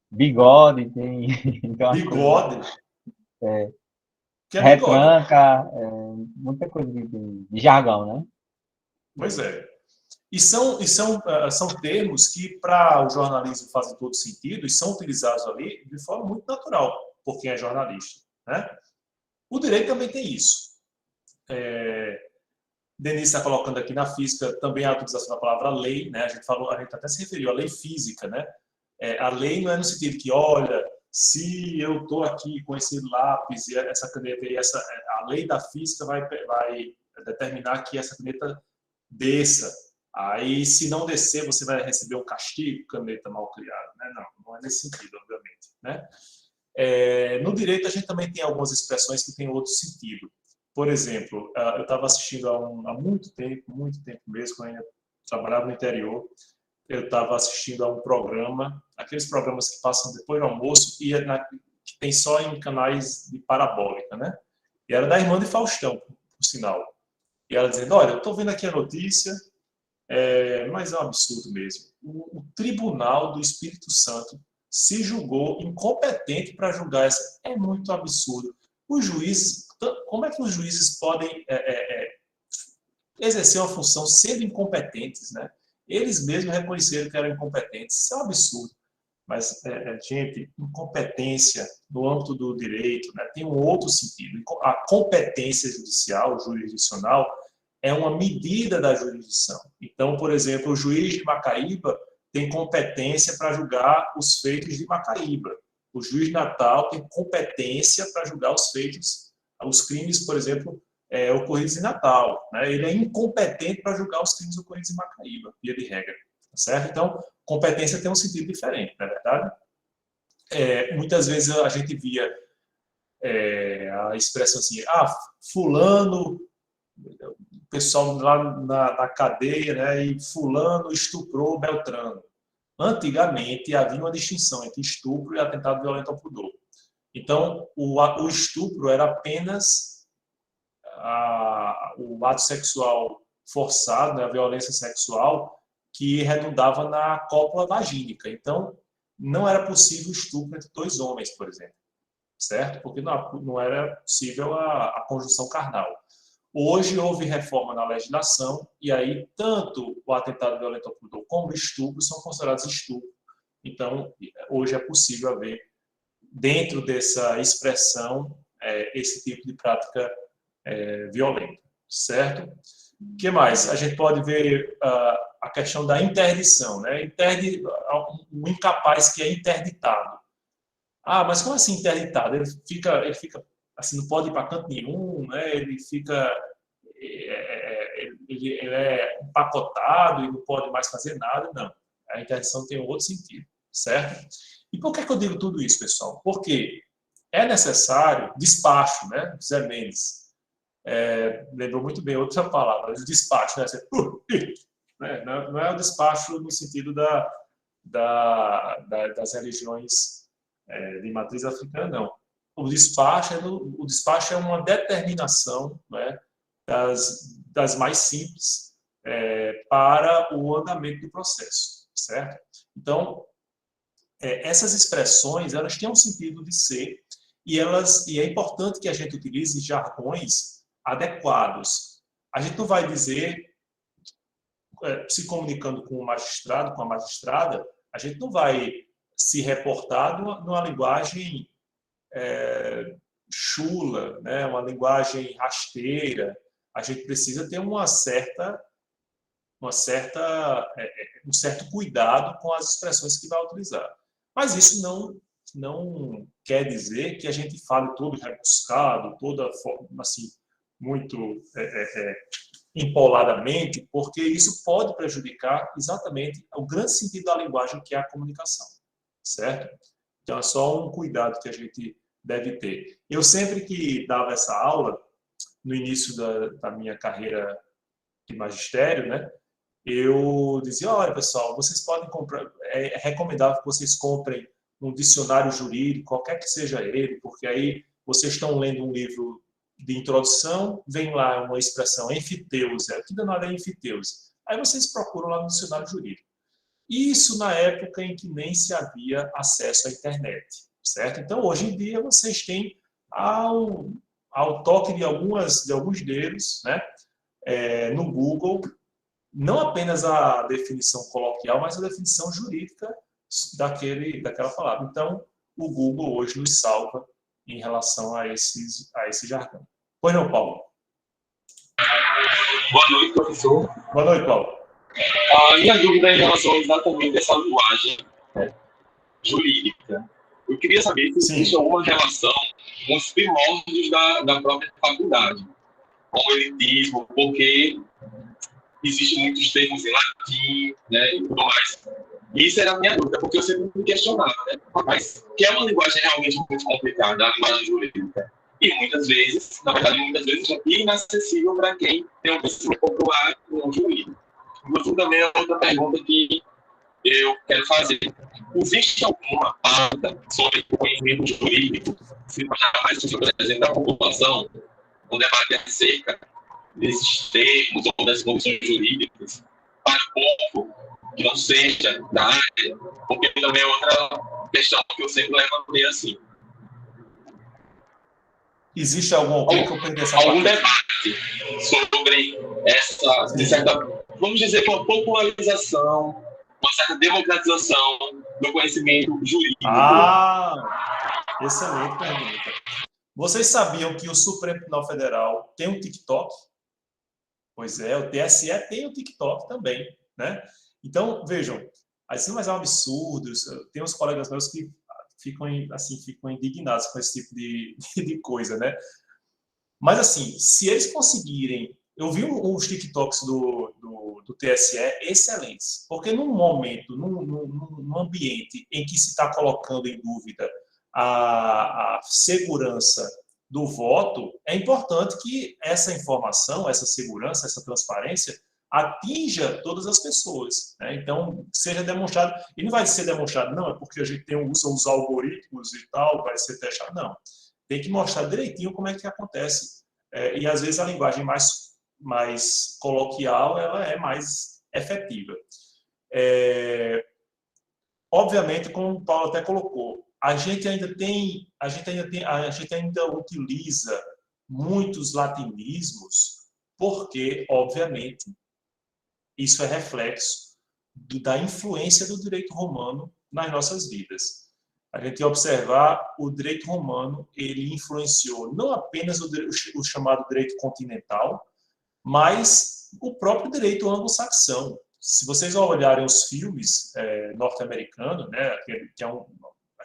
bigode, tem Bigode? Que é bigode? retranca, muita coisa de jargão, né? Pois é. E são termos que, para o jornalismo, fazem todo sentido e são utilizados ali de forma muito natural por quem é jornalista, né? O direito também tem isso. Denise está colocando aqui na física também a utilização da palavra lei, né? A gente até se referiu à lei física, né? A lei não é no sentido que, olha, se eu estou aqui com esse lápis e essa caneta e a lei da física vai determinar que essa caneta desça. Aí, se não descer, você vai receber um castigo, caneta mal criada, né? Não é nesse sentido, obviamente, né? No direito, a gente também tem algumas expressões que têm outro sentido. Por exemplo, eu estava assistindo há muito tempo mesmo, quando eu ainda trabalhava no interior, eu estava assistindo a um programa, aqueles programas que passam depois do almoço e que tem só em canais de parabólica, né? E era da irmã de Faustão, por sinal. E ela dizendo, olha, eu estou vendo aqui a notícia, mas é um absurdo mesmo. O Tribunal do Espírito Santo se julgou incompetente para julgar essa. É muito absurdo. Os juízes, como é que os juízes podem exercer uma função sendo incompetentes, né? Eles mesmos reconheceram que eram incompetentes. Isso é um absurdo. Mas, gente, incompetência no âmbito do direito, né, tem um outro sentido. A competência judicial, jurisdicional, é uma medida da jurisdição. Então, por exemplo, o juiz de Macaíba tem competência para julgar os feitos de Macaíba. O juiz de Natal tem competência para julgar os crimes, por exemplo, ocorridos em Natal, né? Ele é incompetente para julgar os crimes ocorridos em Macaíba, via de regra. Certo? Então, competência tem um sentido diferente, não é verdade? Muitas vezes a gente via a expressão assim, fulano, o pessoal lá na cadeia, né, e fulano estuprou Beltrano. Antigamente havia uma distinção entre estupro e atentado violento ao pudor. Então, o estupro era apenas o ato sexual forçado, né, a violência sexual, que redundava na cópula vagínica. Então, não era possível estupro entre dois homens, por exemplo, certo? Porque não era possível a conjunção carnal. Hoje houve reforma na legislação e aí tanto o atentado violento ao pudor como o estupro são considerados estupro. Então, hoje é possível haver, dentro dessa expressão, esse tipo de prática violenta, certo? O que mais? A gente pode ver a questão da interdição, né? O incapaz que é interditado. Mas como assim interditado? Ele fica assim, não pode ir para canto nenhum, né? Ele é empacotado e não pode mais fazer nada. Não. A interdição tem um outro sentido, certo? E por que eu digo tudo isso, pessoal? Porque é necessário despacho, né? Zé Mendes lembrou muito bem outra palavra, o despacho, né? Não é o despacho no sentido das religiões de matriz africana, não. O despacho é uma determinação, né, das mais simples para o andamento do processo, certo? Então, essas expressões, elas têm um sentido de ser e é importante que a gente utilize jargões adequados. A gente não vai dizer, se comunicando com o magistrado, com a magistrada, a gente não vai se reportar numa linguagem chula, né? Uma linguagem rasteira. A gente precisa ter uma certa um certo cuidado com as expressões que vai utilizar. Mas isso não quer dizer que a gente fale todo rebuscado, toda assim, muito empoladamente, porque isso pode prejudicar exatamente o grande sentido da linguagem, que é a comunicação, certo? Então, é só um cuidado que a gente deve ter. Eu sempre que dava essa aula, no início da minha carreira de magistério, né, eu dizia, olha, pessoal, vocês podem comprar, é recomendável que vocês comprem um dicionário jurídico, qualquer que seja ele, porque aí vocês estão lendo um livro de introdução, vem lá uma expressão, enfiteuse, que danada é enfiteuse? Aí vocês procuram lá no dicionário jurídico. Isso na época em que nem se havia acesso à internet, certo? Então, hoje em dia, vocês têm ao toque de alguns dedos, né, no Google, não apenas a definição coloquial, mas a definição jurídica daquela palavra. Então, o Google hoje nos salva em relação a esse jargão. Pois não, Paulo? Boa noite, professor. Boa noite, Paulo. A minha dúvida é em relação exatamente a essa linguagem jurídica. Eu queria saber se existe alguma relação com os primórdios da própria faculdade, com o elitismo, porque existem muitos termos em latim, né, e tudo mais. E isso era a minha dúvida, porque eu sempre me questionava, né? Mas que é uma linguagem realmente muito complicada, a linguagem jurídica. E muitas vezes é inacessível para quem tem um conhecimento popular no jurídico. Inclusive, também é outra pergunta que eu quero fazer. Existe alguma pauta sobre o conhecimento jurídico que mais representa a população, um debate acerca desses termos ou das condições jurídicas para o povo que não seja da área? Porque também é outra questão que eu sempre levantei assim. Existe algum debate sobre essa, de certa, vamos dizer, uma popularização, uma certa democratização do conhecimento jurídico? Excelente pergunta. Vocês sabiam que o Supremo Tribunal Federal tem um TikTok? Pois é, o TSE tem o TikTok também, né? Então, vejam, assim, mas é um absurdo. Tem uns colegas meus que ficam indignados com esse tipo de coisa, né? Mas, assim, se eles conseguirem... Eu vi uns TikToks do TSE excelentes, porque num momento, num ambiente em que se está colocando em dúvida a segurança do voto, é importante que essa informação, essa segurança, essa transparência atinja todas as pessoas, né? Então, seja demonstrado, e não vai ser demonstrado, não, é porque a gente usa os algoritmos e tal, vai ser testado, não. Tem que mostrar direitinho como é que acontece, e às vezes a linguagem mais coloquial, ela é mais efetiva. Obviamente, como o Paulo até colocou, a gente ainda utiliza muitos latinismos, porque, obviamente, isso é reflexo da influência do direito romano nas nossas vidas. A gente observar, o direito romano, ele influenciou não apenas o chamado direito continental, mas o próprio direito anglo-saxão. Se vocês olharem os filmes norte-americanos, né, que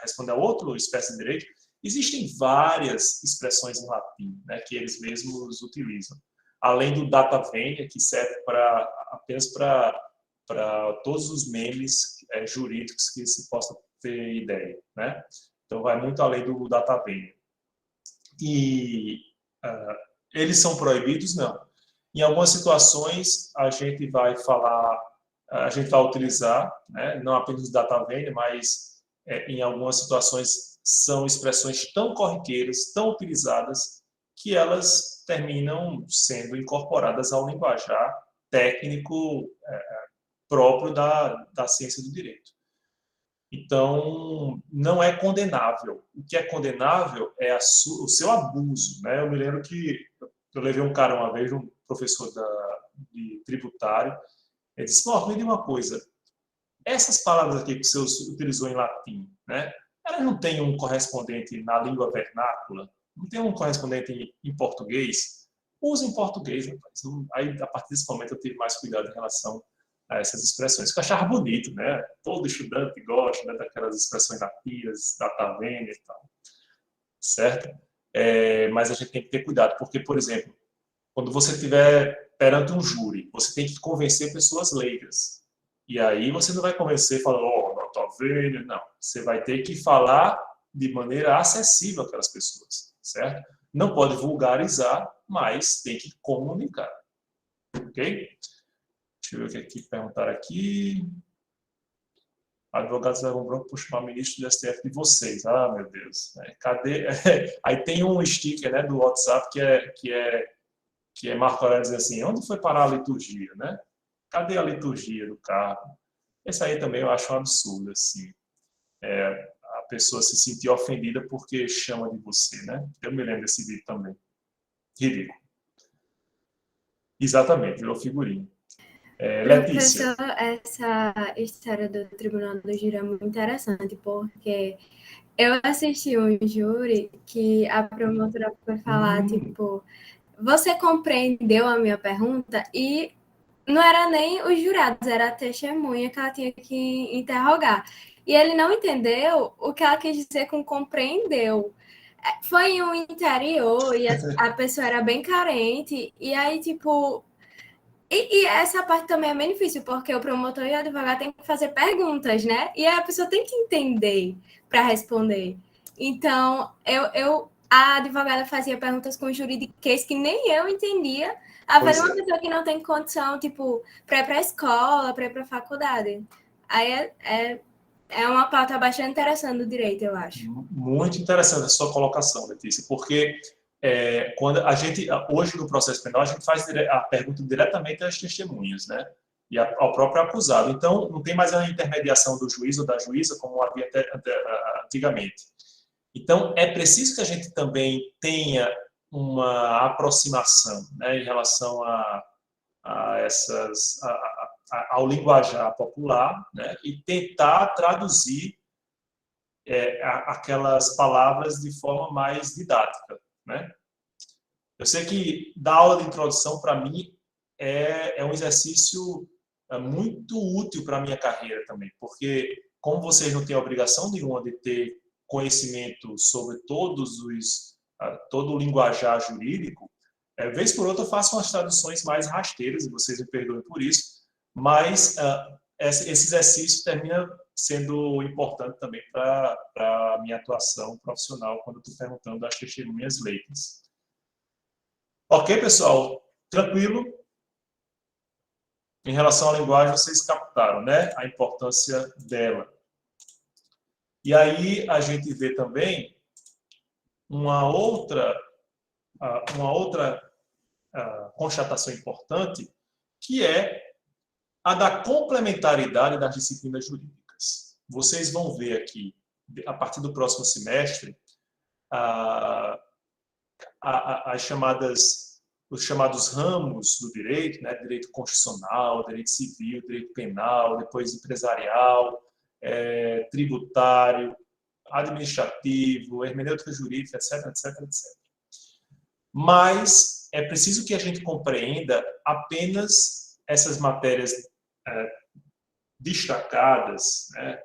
responde a outra espécie de direito, existem várias expressões em latim, né, que eles mesmos utilizam. Além do data venia, que serve apenas para todos os memes jurídicos que se possa ter ideia, né? Então, vai muito além do data venia. E eles são proibidos? Não. Em algumas situações, a gente vai utilizar, né, não apenas o data venia, mas em algumas situações são expressões tão corriqueiras, tão utilizadas, que elas terminam sendo incorporadas ao linguajar técnico próprio da ciência do direito. Então, não é condenável. O que é condenável é o seu abuso, né? Eu me lembro que eu levei um cara uma vez, um professor de tributário, ele disse, me diga uma coisa, essas palavras aqui que você utilizou em latim, né? Elas não têm um correspondente na língua vernácula? Não tem um correspondente em português? use em português, rapaz. Aí, a partir desse momento, eu tive mais cuidado em relação a essas expressões, que eu achava bonito, né? Todo estudante gosta, né, daquelas expressões nativas, data vênia e tal, certo? Mas a gente tem que ter cuidado, porque, por exemplo, quando você estiver perante um júri, você tem que convencer pessoas leigas. E aí você não vai convencer falando, data vênia, não. Você vai ter que falar de maneira acessível àquelas pessoas, certo? Não pode vulgarizar, mas tem que comunicar, ok? Deixa eu ver o que aqui perguntaram aqui. Advogados levam bronca por chamar ministro do STF de vocês. Ah, meu Deus. Cadê? Aí tem um sticker, né, do WhatsApp que é Marco Aurélio dizendo assim, onde foi parar a liturgia, né? Cadê a liturgia do cargo? Esse aí também eu acho um absurdo, assim. A pessoa se sentir ofendida porque chama de você, né? Eu me lembro desse vídeo também. Ridículo. Exatamente, virou figurinha. Letícia. Professor, essa história do Tribunal do Júri é muito interessante, porque eu assisti um júri que a promotora foi falar, tipo, você compreendeu a minha pergunta? E não era nem os jurados, era a testemunha que ela tinha que interrogar. E ele não entendeu o que ela quis dizer com compreendeu. Foi em um interior e a pessoa era bem carente, e aí, tipo... E essa parte também é bem difícil, porque o promotor e o advogado têm que fazer perguntas, né? E aí a pessoa tem que entender para responder. Então, a advogada fazia perguntas com juridiquês que nem eu entendia. Haver uma pessoa que não tem condição, tipo, para ir para a escola, para ir para a faculdade. Aí é uma pauta bastante interessante do direito, eu acho. Muito interessante a sua colocação, Letícia, porque quando a gente, hoje no processo penal, a gente faz a pergunta diretamente às testemunhas, né? E ao próprio acusado. Então, não tem mais a intermediação do juiz ou da juíza, como havia antigamente. Então, é preciso que a gente também tenha uma aproximação, né, em relação ao linguajar popular, né, e tentar traduzir aquelas palavras de forma mais didática, né? Eu sei que dar aula de introdução, para mim, é um exercício muito útil para a minha carreira também, porque como vocês não têm obrigação nenhuma de ter conhecimento sobre todo o linguajar jurídico, vez por outra eu faço umas traduções mais rasteiras, e vocês me perdoem por isso, mas esse exercício termina sendo importante também para a minha atuação profissional quando eu estou perguntando às testemunhas leigas. Ok, pessoal? Tranquilo? Em relação à linguagem, vocês captaram, né? A importância dela. E aí a gente vê também uma outra constatação importante, que é a da complementaridade das disciplinas jurídicas. Vocês vão ver aqui, a partir do próximo semestre, os chamados ramos do direito, né? Direito constitucional, direito civil, direito penal, depois empresarial, tributário, administrativo, hermenêutica jurídica, etc, etc, etc. Mas é preciso que a gente compreenda apenas essas matérias destacadas, né,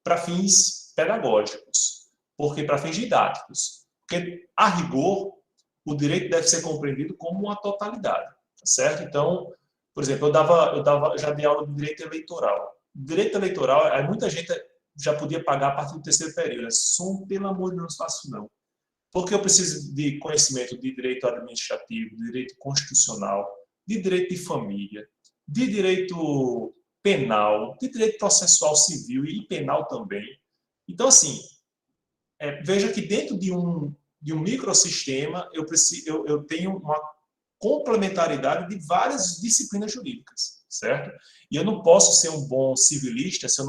para fins pedagógicos, porque para fins didáticos. Porque, a rigor, o direito deve ser compreendido como uma totalidade, tá certo? Então, por exemplo, eu já dei aula de direito eleitoral. Direito eleitoral, muita gente já podia pagar a partir do terceiro período. Pelo amor de Deus, não faço não. Porque eu preciso de conhecimento de direito administrativo, de direito constitucional, de direito de família, de direito penal, de direito processual civil e penal também. Então, assim, veja que dentro de um microsistema eu tenho uma complementaridade de várias disciplinas jurídicas, certo? E eu não posso ser um bom civilista se eu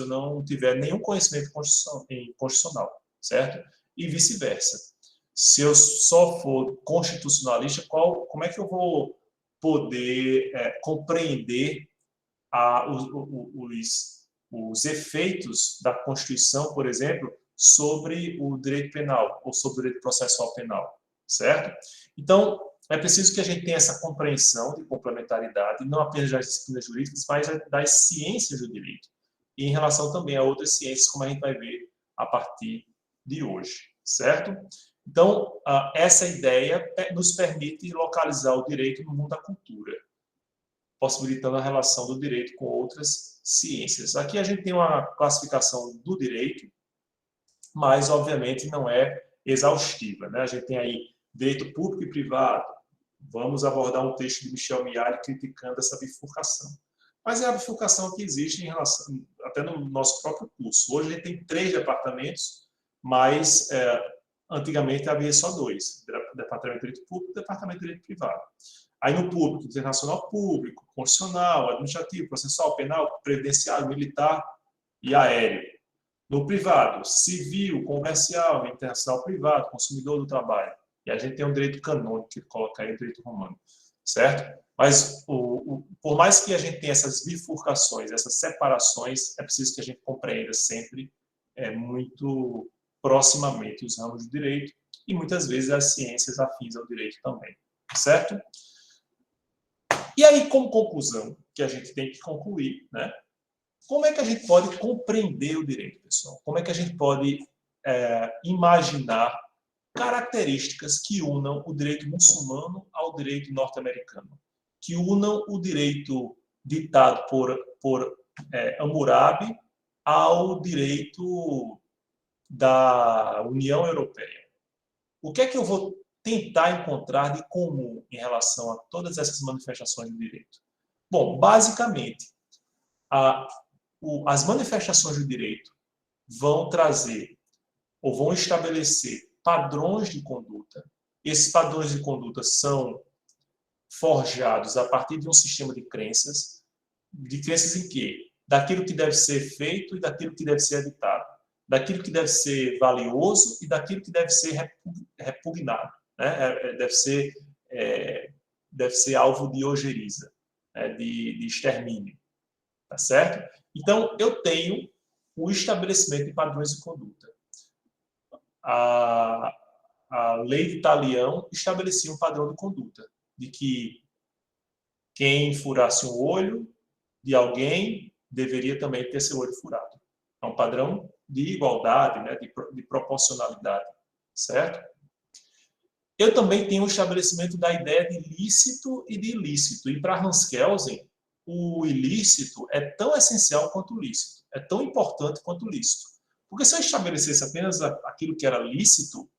não tiver nenhum conhecimento constitucional, certo? E vice-versa. Se eu só for constitucionalista, como é que eu vou poder compreender os efeitos da Constituição, por exemplo, sobre o direito penal ou sobre o direito processual penal? certo? Então, é preciso que a gente tenha essa compreensão de complementaridade, não apenas das disciplinas jurídicas, mas das ciências do direito, e em relação também a outras ciências, como a gente vai ver a partir de hoje, certo? Então, essa ideia nos permite localizar o direito no mundo da cultura, possibilitando a relação do direito com outras ciências. Aqui a gente tem uma classificação do direito, mas, obviamente, não é exaustiva, né? A gente tem aí direito público e privado. Vamos abordar um texto de Michel Miali criticando essa bifurcação. Mas é a bifurcação que existe em relação, até no nosso próprio curso. Hoje a gente tem 3 departamentos, mas antigamente havia só 2. Departamento de Direito Público e Departamento de Direito Privado. Aí no público, internacional público, constitucional, administrativo, processual, penal, previdenciário, militar e aéreo. No privado, civil, comercial, internacional privado, consumidor do trabalho. E a gente tem um direito canônico, que coloca aí o direito romano, certo? Mas, por mais que a gente tenha essas bifurcações, essas separações, é preciso que a gente compreenda sempre muito proximamente os ramos do direito e, muitas vezes, as ciências afins ao direito também, certo? E aí, como conclusão, que a gente tem que concluir, né? Como é que a gente pode compreender o direito, pessoal? Como é que a gente pode imaginar características que unam o direito muçulmano ao direito norte-americano, que unam o direito ditado por Hammurabi ao direito da União Europeia? O que é que eu vou tentar encontrar de comum em relação a todas essas manifestações do direito? Bom, basicamente, as manifestações do direito vão trazer ou vão estabelecer padrões de conduta. Esses padrões de conduta são forjados a partir de um sistema de crenças em quê? Daquilo que deve ser feito e daquilo que deve ser evitado, daquilo que deve ser valioso e daquilo que deve ser repugnado, né? Deve ser alvo de ojeriza, né? de extermínio, tá certo? Então, eu tenho o estabelecimento de padrões de conduta. A lei de Talião estabelecia um padrão de conduta, de que quem furasse um olho de alguém deveria também ter seu olho furado. É um padrão de igualdade, né, de proporcionalidade, certo? Eu também tenho o estabelecimento da ideia de lícito e de ilícito. E para Hans Kelsen, o ilícito é tão essencial quanto o lícito, é tão importante quanto o lícito. Porque se eu estabelecesse apenas aquilo que era lícito,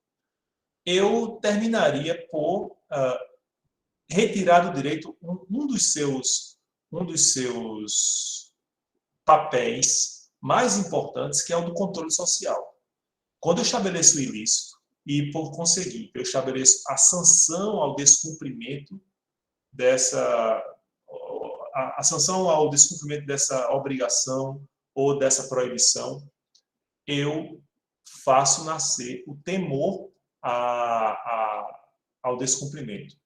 eu terminaria por retirar do direito um dos seus papéis mais importantes, que é o do controle social. Quando eu estabeleço o ilícito, e por conseguinte, eu estabeleço a sanção ao descumprimento dessa obrigação ou dessa proibição, eu faço nascer o temor ao descumprimento.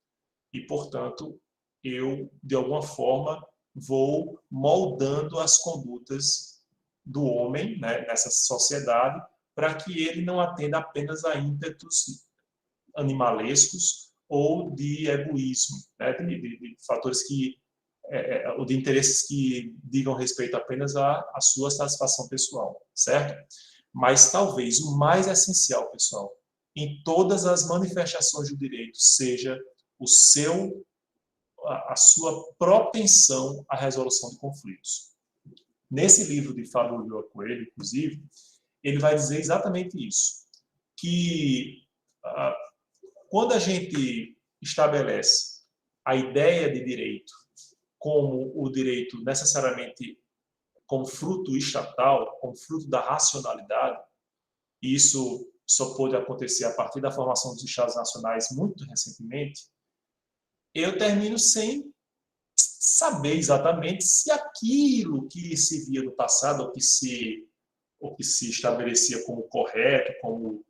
E, portanto, eu, de alguma forma, vou moldando as condutas do homem, né, nessa sociedade, para que ele não atenda apenas a ímpetos animalescos ou de egoísmo, né, de fatores ou de interesses que digam respeito apenas à sua satisfação pessoal, certo? Mas talvez o mais essencial, pessoal, em todas as manifestações do direito, seja a sua propensão à resolução de conflitos. Nesse livro de Fábio Ulloa Coelho, inclusive, ele vai dizer exatamente isso, que quando a gente estabelece a ideia de direito como o direito necessariamente como fruto estatal, como fruto da racionalidade, e isso só pôde acontecer a partir da formação dos Estados Nacionais muito recentemente, eu termino sem saber exatamente se aquilo que se via no passado, ou que se estabelecia como correto, como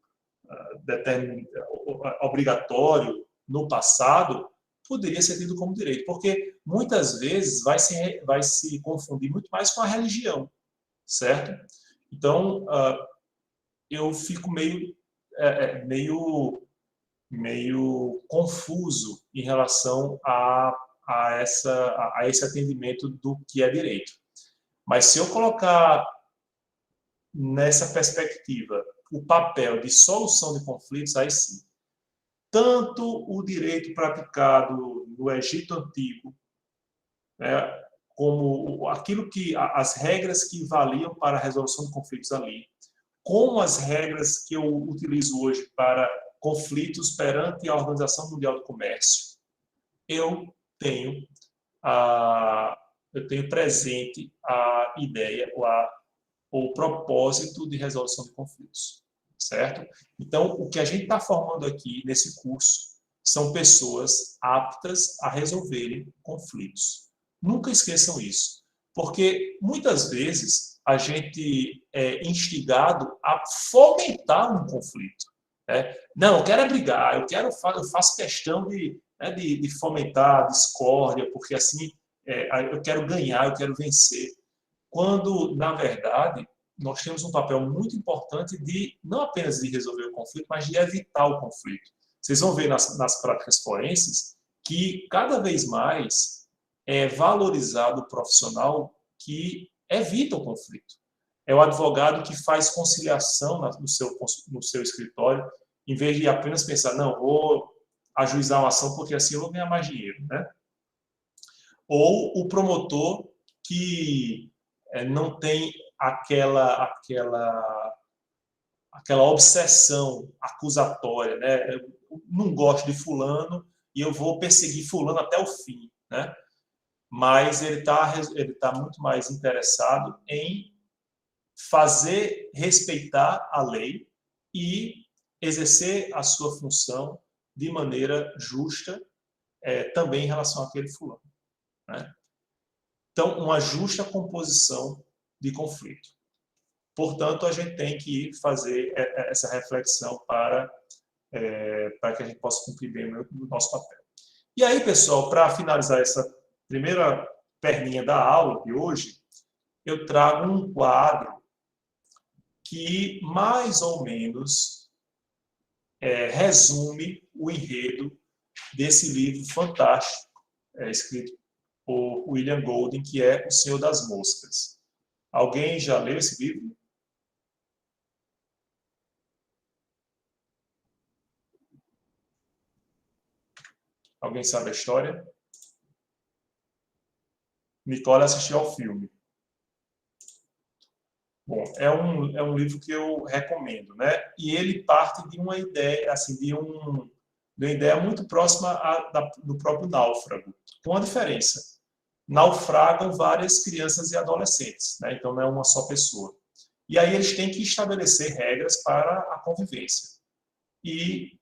obrigatório no passado, poderia ser tido como direito, porque muitas vezes vai se confundir muito mais com a religião, certo? Então, eu fico meio meio confuso em relação a esse atendimento do que é direito. Mas se eu colocar nessa perspectiva o papel de solução de conflitos, aí sim. Tanto o direito praticado no Egito Antigo, né, como aquilo que as regras que valiam para a resolução de conflitos ali, como as regras que eu utilizo hoje para conflitos perante a Organização Mundial do Comércio, eu tenho presente a ideia, o propósito de resolução de conflitos, certo? Então, o que a gente está formando aqui nesse curso são pessoas aptas a resolverem conflitos. Nunca esqueçam isso, porque muitas vezes a gente é instigado a fomentar um conflito. Né? Não, eu quero brigar, eu faço questão de fomentar a discórdia, porque assim eu quero ganhar, eu quero vencer. Quando, na verdade, nós temos um papel muito importante de, não apenas de resolver o conflito, mas de evitar o conflito. Vocês vão ver nas práticas forenses que cada vez mais é valorizado o profissional que evita o conflito. É o advogado que faz conciliação no seu escritório, em vez de apenas pensar, não, vou ajuizar uma ação porque assim eu vou ganhar mais dinheiro, né? Ou o promotor que não tem aquela obsessão acusatória, né? Eu não gosto de fulano e eu vou perseguir fulano até o fim, né? Mas ele tá muito mais interessado em fazer respeitar a lei e exercer a sua função de maneira justa, também em relação àquele fulano. Né? Então, uma justa composição de conflito. Portanto, a gente tem que fazer essa reflexão para que a gente possa cumprir bem o nosso papel. E aí, pessoal, para finalizar essa primeira perninha da aula de hoje, eu trago um quadro que mais ou menos resume o enredo desse livro fantástico, escrito por William Golding, que é O Senhor das Moscas. Alguém já leu esse livro? Alguém sabe a história? Nicole assistiu ao filme. Bom, é um livro que eu recomendo, né? E ele parte de uma ideia, assim, de uma ideia muito próxima do próprio Náufrago, com a diferença. Naufragam várias crianças e adolescentes, né? Então não é uma só pessoa. E aí eles têm que estabelecer regras para a convivência. E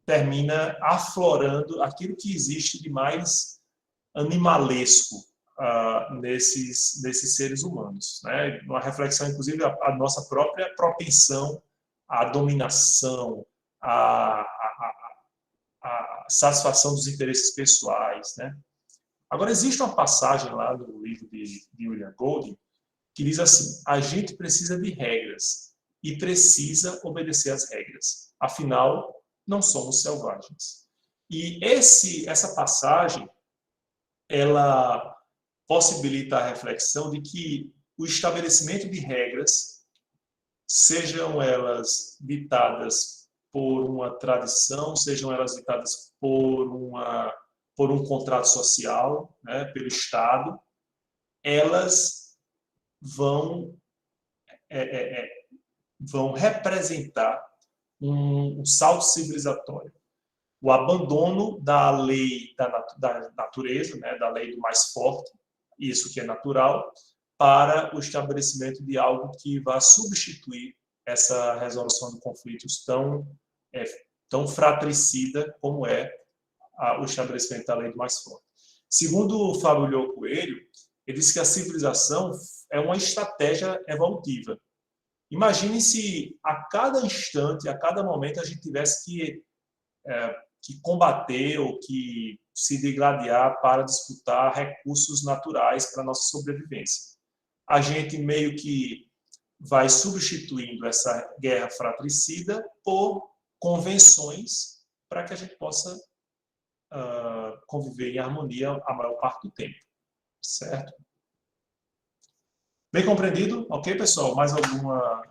termina aflorando aquilo que existe de mais animalesco nesses seres humanos, né? Uma reflexão, inclusive, a nossa própria propensão à dominação, à satisfação dos interesses pessoais, né? Agora, existe uma passagem lá no livro de William Golding que diz assim: a gente precisa de regras e precisa obedecer às regras. Afinal, não somos selvagens. E essa passagem, ela possibilita a reflexão de que o estabelecimento de regras, sejam elas ditadas por uma tradição, sejam elas ditadas por um contrato social, né, pelo Estado, elas vão representar um salto civilizatório. O abandono da lei da natureza, né, da lei do mais forte, isso que é natural, para o estabelecimento de algo que vai substituir essa resolução de conflitos tão fratricida como é o estabelecimento da lei do mais forte. Segundo o Fábio Lhó Coelho, ele diz que a civilização é uma estratégia evolutiva. Imagine se a cada instante, a cada momento, a gente tivesse que combater ou que se degladiar para disputar recursos naturais para a nossa sobrevivência. A gente meio que vai substituindo essa guerra fratricida por convenções para que a gente possa conviver em harmonia a maior parte do tempo. Certo? Bem compreendido? Ok, pessoal? Mais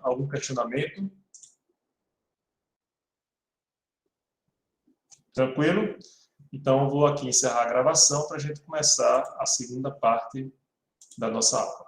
algum questionamento? Tranquilo? Então, eu vou aqui encerrar a gravação para a gente começar a segunda parte da nossa aula.